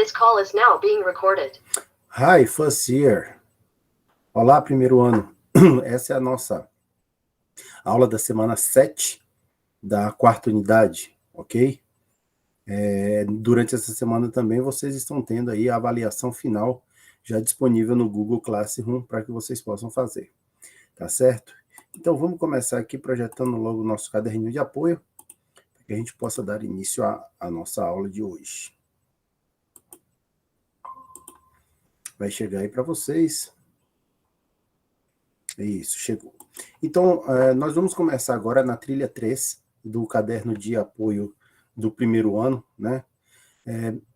This call is now being recorded. Hi, first year. Olá, primeiro ano. Essa é a nossa aula da semana 7 da quarta unidade, ok? Durante essa semana também vocês estão tendo aí a avaliação final já disponível no Google Classroom para que vocês possam fazer, tá certo? Então vamos começar aqui projetando logo o nosso caderninho de apoio, para que a gente possa dar início à nossa aula de hoje. Vai chegar aí para vocês. Isso, chegou. Então, nós vamos começar agora na trilha 3 do caderno de apoio do primeiro ano, né?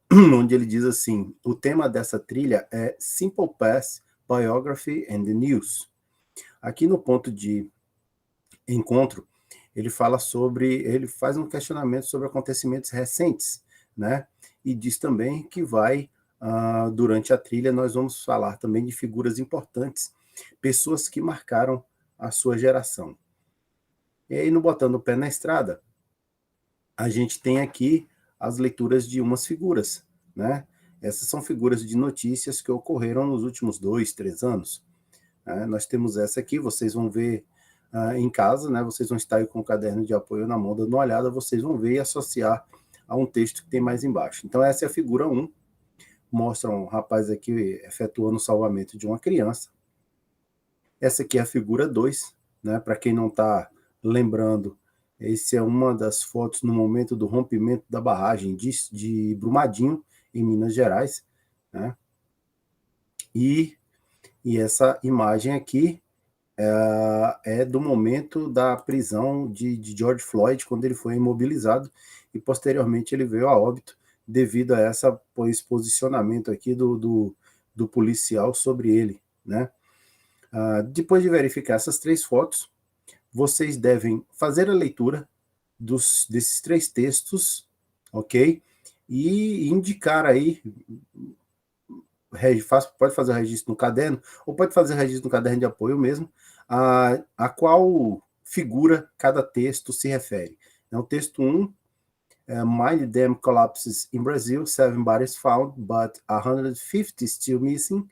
Onde ele diz assim, o tema dessa trilha é Simple Past, Biography and the News. Aqui no ponto de encontro, ele faz um questionamento sobre acontecimentos recentes, né? E diz também que durante a trilha, nós vamos falar também de figuras importantes, pessoas que marcaram a sua geração. E aí, no Botando o Pé na Estrada, a gente tem aqui as leituras de umas figuras, né? Essas são figuras de notícias que ocorreram nos últimos 2, 3 anos. Nós temos essa aqui, vocês vão ver em casa, né? Vocês vão estar aí com o caderno de apoio na mão, dando uma olhada, vocês vão ver e associar a um texto que tem mais embaixo. Então, essa é a figura 1, mostra um rapaz aqui efetuando o salvamento de uma criança. Essa aqui é a figura 2, né? Para quem não está lembrando, essa é uma das fotos no momento do rompimento da barragem de Brumadinho, em Minas Gerais, né? E essa imagem aqui é do momento da prisão de George Floyd, quando ele foi imobilizado, e posteriormente ele veio a óbito, devido a esse posicionamento aqui do policial sobre ele, né? Depois de verificar essas 3 fotos, vocês devem fazer a leitura desses 3 textos, ok? E indicar aí, pode fazer o registro no caderno, ou pode fazer o registro no caderno de apoio mesmo, a qual figura cada texto se refere. O texto 1, Mine Dam Collapses in Brazil, 7 bodies found, but 150 still missing.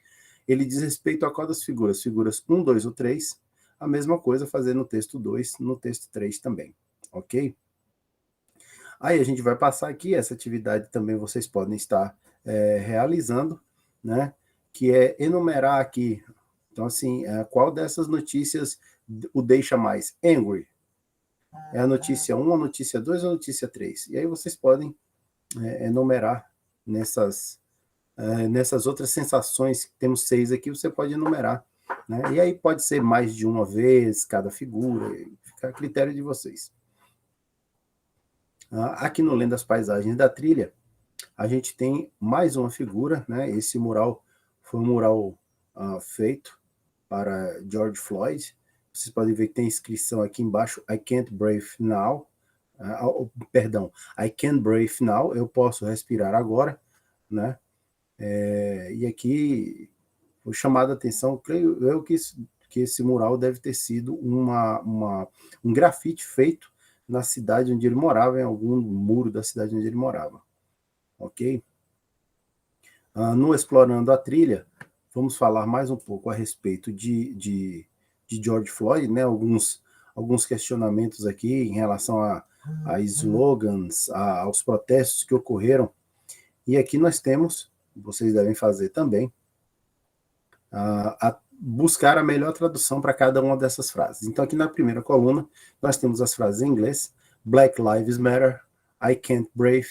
Ele diz respeito a qual das figuras? Figuras 1, 2 ou 3. A mesma coisa fazer no texto 2, no texto 3 também, ok? Aí a gente vai passar aqui, essa atividade também vocês podem estar realizando, né? Que é enumerar aqui, então assim, qual dessas notícias o deixa mais angry? É a notícia 1, a notícia 2 ou a notícia 3? E aí vocês podem enumerar nessas outras sensações, temos 6 aqui, você pode enumerar, né? E aí pode ser mais de uma vez, cada figura, fica a critério de vocês. Aqui no Lendo as Paisagens da Trilha, a gente tem mais uma figura, né? Esse mural foi um mural feito para George Floyd. Vocês podem ver que tem inscrição aqui embaixo, I can't breathe now. Perdão, I can't breathe now, eu posso respirar agora, né? E aqui foi chamada a atenção, creio eu que esse mural deve ter sido um grafite feito na cidade onde ele morava, em algum muro da cidade onde ele morava, ok? No Explorando a Trilha, vamos falar mais um pouco a respeito de George Floyd, né? Alguns questionamentos aqui em relação a slogans, aos protestos que ocorreram. E aqui nós temos, vocês devem fazer também, buscar a melhor tradução para cada uma dessas frases. Então, aqui na primeira coluna, nós temos as frases em inglês: Black Lives Matter, I can't breathe,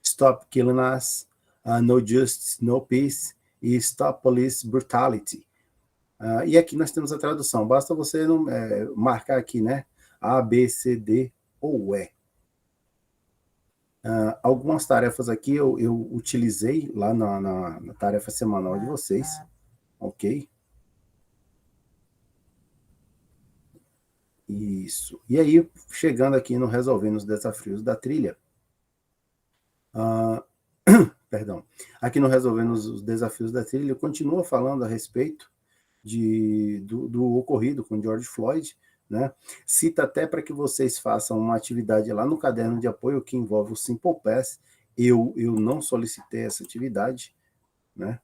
Stop Killing Us, No Justice, No Peace e Stop Police Brutality. E aqui nós temos a tradução. Basta você marcar aqui, né? A, B, C, D ou E. Algumas tarefas aqui eu utilizei lá na tarefa semanal de vocês, ok? Isso. E aí, chegando aqui no Resolvendo os Desafios da Trilha, perdão, aqui no Resolvendo os Desafios da Trilha, continua falando a respeito do ocorrido com George Floyd, né? Cita até para que vocês façam uma atividade lá no caderno de apoio que envolve o Simple Past eu não solicitei essa atividade, né?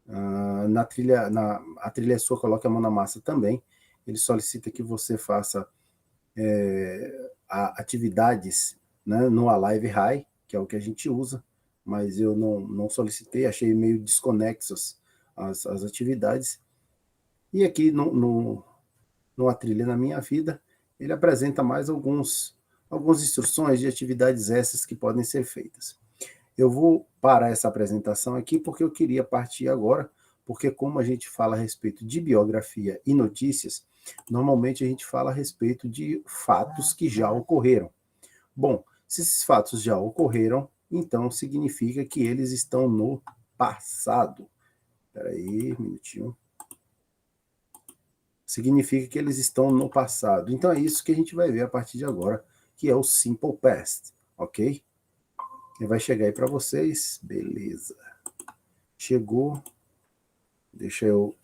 A trilha é sua, coloque a mão na massa também. Ele solicita que você faça atividades, né, no Alive High, que é o que a gente usa, mas eu não solicitei, achei meio desconexas as atividades. E aqui no A Trilha na Minha Vida, ele apresenta mais algumas instruções de atividades essas que podem ser feitas. Eu vou parar essa apresentação aqui porque eu queria partir agora, porque como a gente fala a respeito de biografia e notícias, normalmente a gente fala a respeito de fatos que já ocorreram. Bom, se esses fatos já ocorreram, então significa que eles estão no passado. Espera aí, um minutinho. Significa que eles estão no passado. Então é isso que a gente vai ver a partir de agora, que é o Simple Past, ok? Ele vai chegar aí para vocês. Beleza. Chegou. Deixa eu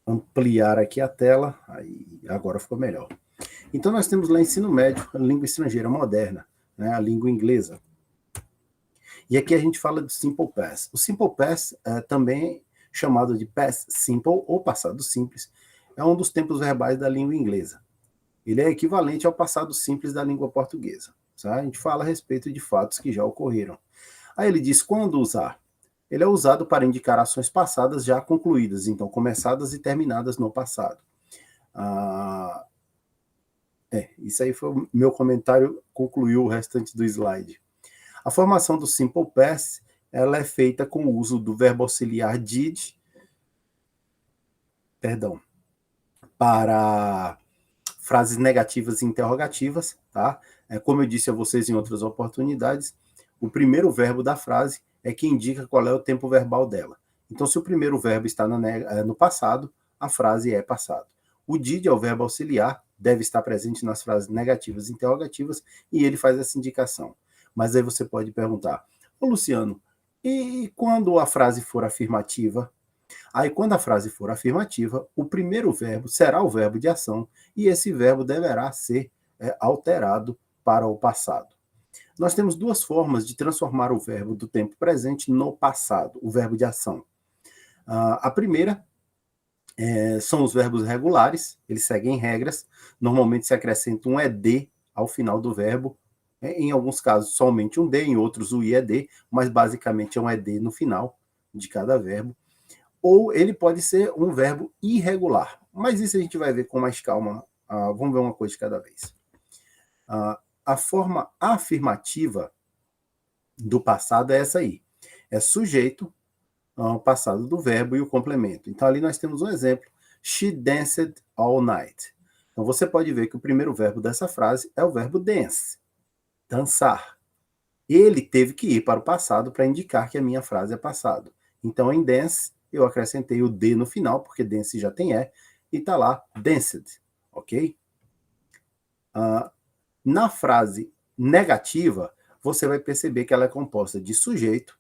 ampliar aqui a tela. Aí, agora ficou melhor. Então nós temos lá ensino médio, a língua estrangeira moderna, né, a língua inglesa. E aqui a gente fala do Simple Past. O Simple Past é também chamado de Past Simple ou passado simples. É um dos tempos verbais da língua inglesa. Ele é equivalente ao passado simples da língua portuguesa. Tá? A gente fala a respeito de fatos que já ocorreram. Aí ele diz quando usar. Ele é usado para indicar ações passadas já concluídas, então começadas e terminadas no passado. Isso aí foi o meu comentário, concluiu o restante do slide. A formação do Simple Past, ela é feita com o uso do verbo auxiliar did, para frases negativas e interrogativas, tá? Como eu disse a vocês em outras oportunidades, o primeiro verbo da frase é que indica qual é o tempo verbal dela. Então, se o primeiro verbo está no passado, a frase é passado. O did é o verbo auxiliar, deve estar presente nas frases negativas e interrogativas, e ele faz essa indicação. Mas aí você pode perguntar, ô Luciano, e quando a frase for afirmativa? Aí, quando a frase for afirmativa, o primeiro verbo será o verbo de ação, e esse verbo deverá ser alterado para o passado. Nós temos duas formas de transformar o verbo do tempo presente no passado, o verbo de ação. A primeira são os verbos regulares, eles seguem regras, normalmente se acrescenta um ED ao final do verbo, em alguns casos somente um D, em outros o IED, mas basicamente é um ED no final de cada verbo. Ou ele pode ser um verbo irregular, mas isso a gente vai ver com mais calma, vamos ver uma coisa de cada vez. A forma afirmativa do passado é essa aí, é sujeito, passado do verbo e o complemento. Então ali nós temos um exemplo, she danced all night. Então você pode ver que o primeiro verbo dessa frase é o verbo dance, dançar. Ele teve que ir para o passado para indicar que a minha frase é passado. Então em dance eu acrescentei o D no final, porque dance já tem E, e está lá danced, ok? Na frase negativa, você vai perceber que ela é composta de sujeito,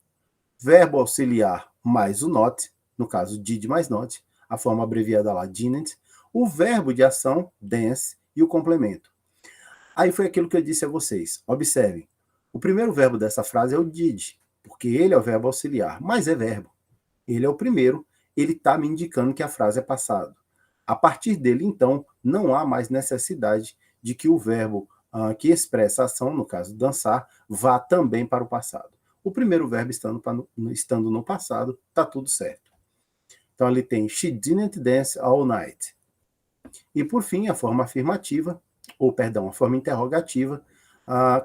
verbo auxiliar mais o not, no caso did mais not, a forma abreviada lá didn't, o verbo de ação, dance, e o complemento. Aí foi aquilo que eu disse a vocês. Observem, o primeiro verbo dessa frase é o did, porque ele é o verbo auxiliar, mas é verbo. Ele é o primeiro, ele está me indicando que a frase é passado. A partir dele, então, não há mais necessidade de que o verbo que expressa a ação, no caso dançar, vá também para o passado. O primeiro verbo estando no passado, está tudo certo. Então, ali tem she didn't dance all night. E, por fim, a forma afirmativa, a forma interrogativa,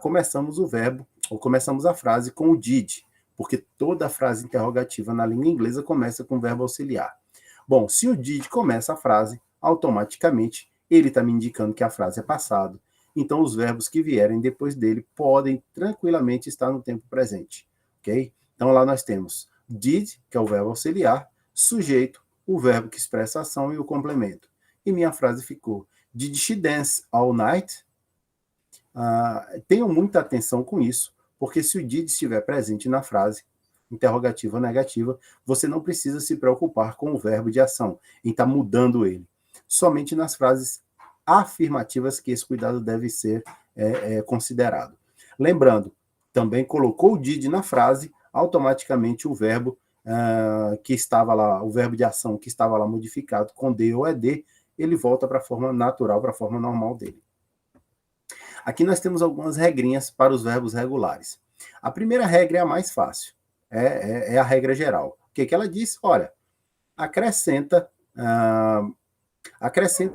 começamos a frase com o did, porque toda frase interrogativa na língua inglesa começa com o verbo auxiliar. Bom, se o did começa a frase, automaticamente ele está me indicando que a frase é passado. Então, os verbos que vierem depois dele podem tranquilamente estar no tempo presente, ok? Então, lá nós temos did, que é o verbo auxiliar, sujeito, o verbo que expressa a ação e o complemento. E minha frase ficou, did she dance all night? Tenham muita atenção com isso, porque se o did estiver presente na frase, interrogativa ou negativa, você não precisa se preocupar com o verbo de ação, em estar mudando ele. Somente nas frases afirmativas que esse cuidado deve ser considerado. Lembrando, também colocou o did na frase, automaticamente o verbo que estava lá, o verbo de ação que estava lá modificado com D ou ED, ele volta para a forma natural, para a forma normal dele. Aqui nós temos algumas regrinhas para os verbos regulares. A primeira regra é a mais fácil, é a regra geral. O que ela diz? Olha, acrescenta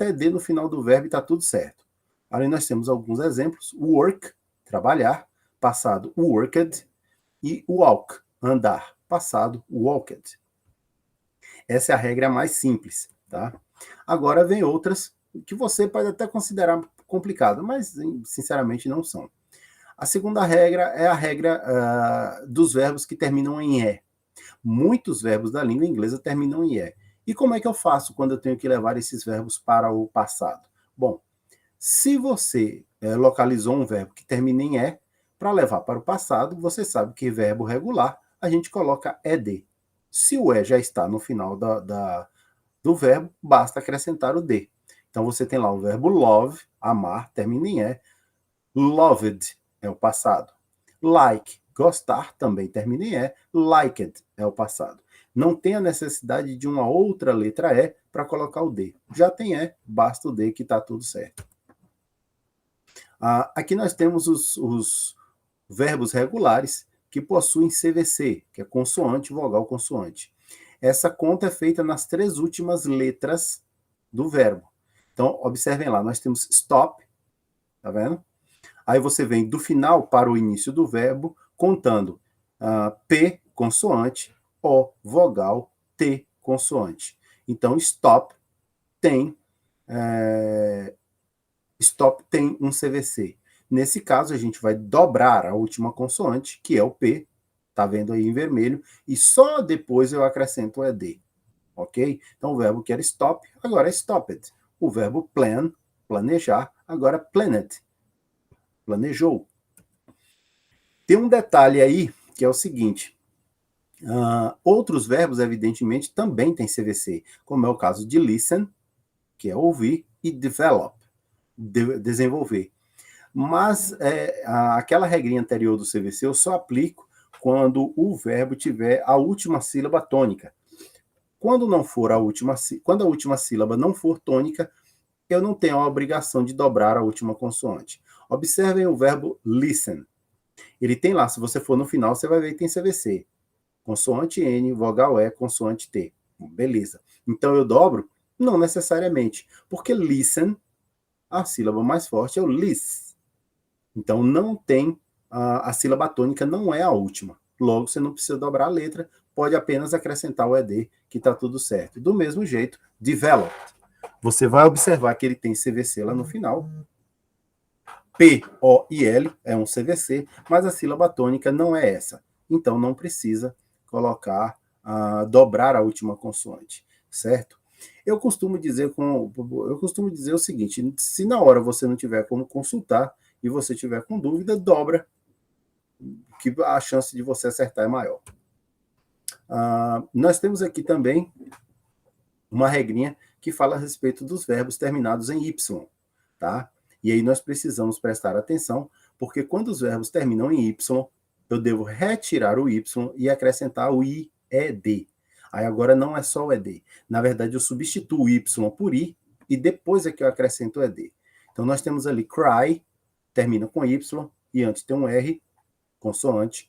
ED no final do verbo e está tudo certo. Ali nós temos alguns exemplos. Work, trabalhar, passado worked, e walk, andar, passado walked. Essa é a regra mais simples, tá? Agora vem outras que você pode até considerar complicado, mas sinceramente não são. A segunda regra é a regra dos verbos que terminam em E. Muitos verbos da língua inglesa terminam em E. E como é que eu faço quando eu tenho que levar esses verbos para o passado? Bom, se você localizou um verbo que termina em E, para levar para o passado, você sabe que verbo regular, a gente coloca ED. Se o E já está no final do verbo, basta acrescentar o D. Então você tem lá o verbo love, amar, termina em E. Loved é o passado. Like, gostar, também termina em E. Liked é o passado. Não tem a necessidade de uma outra letra E para colocar o D. Já tem E, basta o D que está tudo certo. Aqui nós temos os verbos regulares que possuem CVC, que é consoante, vogal, consoante. Essa conta é feita nas 3 últimas letras do verbo. Então, observem lá, nós temos stop, tá vendo? Aí você vem do final para o início do verbo, contando P, consoante, O, vogal, T, consoante. Então, stop tem um CVC. Nesse caso, a gente vai dobrar a última consoante, que é o P, tá vendo aí em vermelho, e só depois eu acrescento o ED, ok? Então, o verbo que era stop, agora é stopped. O verbo plan, planejar, agora planned, planejou. Tem um detalhe aí, que é o seguinte, outros verbos, evidentemente, também têm CVC, como é o caso de listen, que é ouvir, e develop, desenvolver. Mas aquela regrinha anterior do CVC eu só aplico quando o verbo tiver a última sílaba tônica. Quando a última sílaba não for tônica, eu não tenho a obrigação de dobrar a última consoante. Observem o verbo listen. Ele tem lá, se você for no final, você vai ver que tem CVC. Consoante N, vogal E, consoante T. Beleza. Então eu dobro? Não necessariamente, porque listen, a sílaba mais forte é o lis. Então, não tem, a sílaba tônica não é a última. Logo, você não precisa dobrar a letra, pode apenas acrescentar o ED, que está tudo certo. Do mesmo jeito, develop. Você vai observar que ele tem CVC lá no final. P, O e L é um CVC, mas a sílaba tônica não é essa. Então, não precisa colocar, dobrar a última consoante, certo? Eu costumo dizer o seguinte, se na hora você não tiver como consultar, e você tiver com dúvida, dobra, que a chance de você acertar é maior. Nós temos aqui também uma regrinha que fala a respeito dos verbos terminados em Y, tá? E aí nós precisamos prestar atenção, porque quando os verbos terminam em Y, eu devo retirar o Y e acrescentar o IED. Aí agora não é só o ED. Na verdade, eu substituo o Y por I e depois é que eu acrescento o ED. Então nós temos ali cry, termina com Y, e antes tem um R, consoante.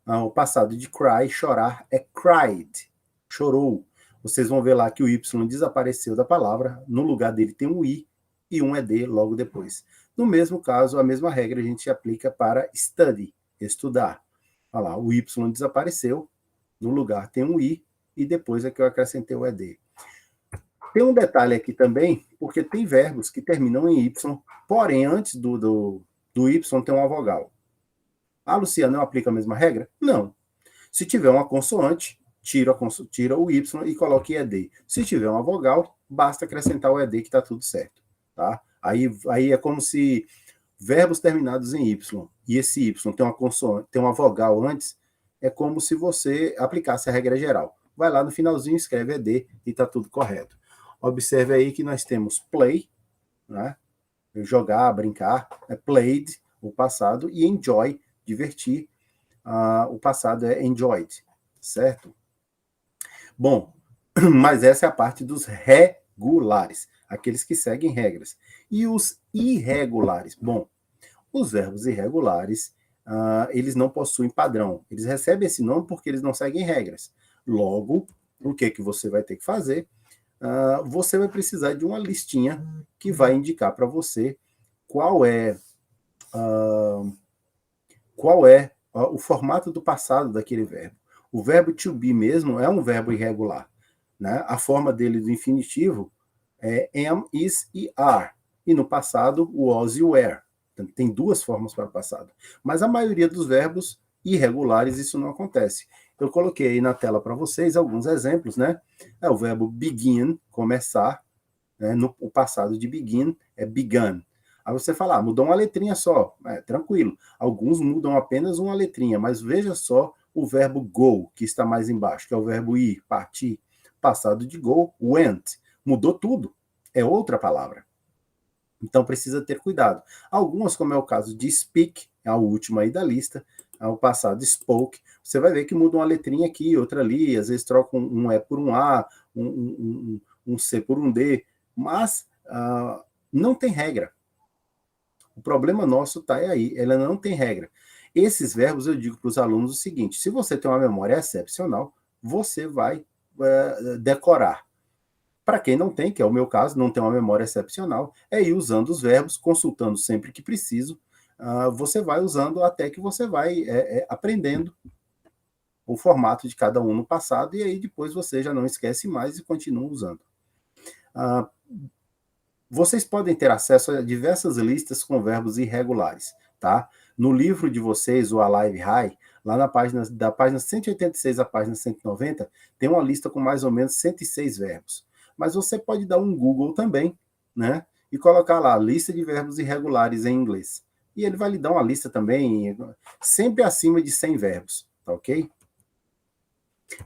O passado de cry, chorar, é cried, chorou. Vocês vão ver lá que o Y desapareceu da palavra, no lugar dele tem um I e um ED logo depois. No mesmo caso, a mesma regra a gente aplica para study, estudar. Olha lá, o Y desapareceu, no lugar tem um I e depois é que eu acrescentei o ED. Tem um detalhe aqui também, porque tem verbos que terminam em Y, porém antes do Y tem uma vogal. Luciana, não aplica a mesma regra? Não. Se tiver uma consoante, tira o Y e coloque ED. Se tiver uma vogal, basta acrescentar o ED que está tudo certo. Tá? Aí é como se verbos terminados em Y e esse Y tem uma consoante, tem uma vogal antes, é como se você aplicasse a regra geral. Vai lá no finalzinho, escreve ED e está tudo correto. Observe aí que nós temos play, né? Jogar, brincar, played, o passado, e enjoy, divertir. O passado é enjoyed, certo? Bom, mas essa é a parte dos regulares, aqueles que seguem regras. E os irregulares? Bom, os verbos irregulares, eles não possuem padrão. Eles recebem esse nome porque eles não seguem regras. Logo, o que você vai ter que fazer? Você vai precisar de uma listinha que vai indicar para você qual é o formato do passado daquele verbo. O verbo to be mesmo é um verbo irregular, né? A forma dele do infinitivo é am, is e are. E no passado, was e were. Então, tem duas formas para o passado. Mas a maioria dos verbos irregulares, isso não acontece. Eu coloquei aí na tela para vocês alguns exemplos, né? É o verbo begin, começar. Né? O passado de begin é begun. Aí você fala, mudou uma letrinha só. Tranquilo. Alguns mudam apenas uma letrinha, mas veja só o verbo go, que está mais embaixo, que é o verbo ir, partir. Passado de go, went. Mudou tudo. É outra palavra. Então precisa ter cuidado. Algumas, como é o caso de speak, é a última aí da lista, o passado spoke, você vai ver que muda uma letrinha aqui, outra ali, às vezes troca um E por um A, um C por um D, mas não tem regra. O problema nosso está aí, ela não tem regra. Esses verbos eu digo para os alunos o seguinte, se você tem uma memória excepcional, você vai decorar. Para quem não tem, que é o meu caso, não tem uma memória excepcional, é ir usando os verbos, consultando sempre que preciso, você vai usando até que você vai aprendendo o formato de cada um no passado, e aí depois você já não esquece mais e continua usando. Vocês podem ter acesso a diversas listas com verbos irregulares, tá? No livro de vocês, o Alive High, lá da página 186 à página 190, tem uma lista com mais ou menos 106 verbos. Mas você pode dar um Google também, né? E colocar lá, lista de verbos irregulares em inglês. E ele vai lhe dar uma lista também, sempre acima de 100 verbos, tá ok?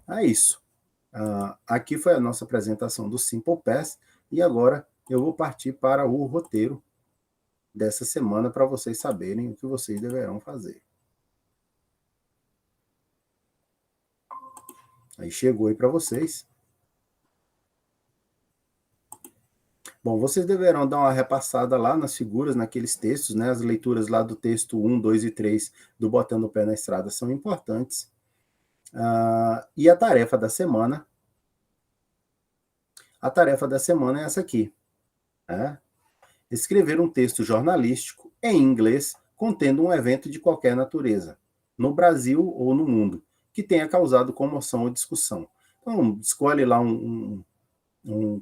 É isso. Aqui foi a nossa apresentação do Simple Past, e agora eu vou partir para o roteiro dessa semana para vocês saberem o que vocês deverão fazer. Aí chegou aí para vocês. Bom, vocês deverão dar uma repassada lá nas figuras, naqueles textos, né? As leituras lá do texto 1, 2 e 3 do Botando o Pé na Estrada são importantes. E a tarefa da semana? A tarefa da semana é essa aqui. Né? Escrever um texto jornalístico em inglês contendo um evento de qualquer natureza, no Brasil ou no mundo, que tenha causado comoção ou discussão. Então, escolhe lá um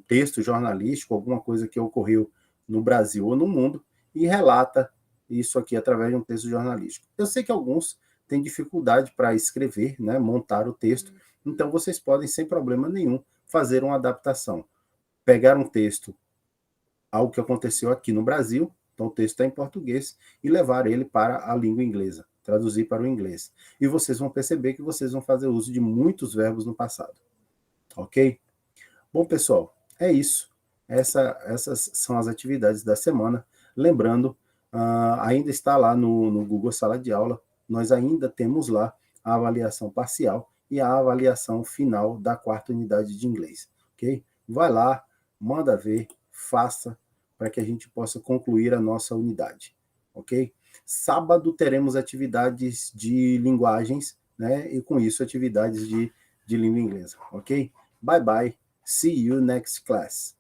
texto jornalístico, alguma coisa que ocorreu no Brasil ou no mundo, e relata isso aqui através de um texto jornalístico. Eu sei que alguns têm dificuldade para escrever, né, montar o texto, então vocês podem, sem problema nenhum, fazer uma adaptação. Pegar um texto, algo que aconteceu aqui no Brasil, então o texto está em português, e levar ele para a língua inglesa, traduzir para o inglês. E vocês vão perceber que vocês vão fazer uso de muitos verbos no passado. Ok? Bom, pessoal, é isso. Essas são as atividades da semana. Lembrando, ainda está lá no Google Sala de Aula, nós ainda temos lá a avaliação parcial e a avaliação final da 4ª unidade de inglês. Ok? Vai lá, manda ver, faça, para que a gente possa concluir a nossa unidade. Ok? Sábado teremos atividades de linguagens, né? E com isso atividades de língua inglesa. Ok? Bye bye. See you next class.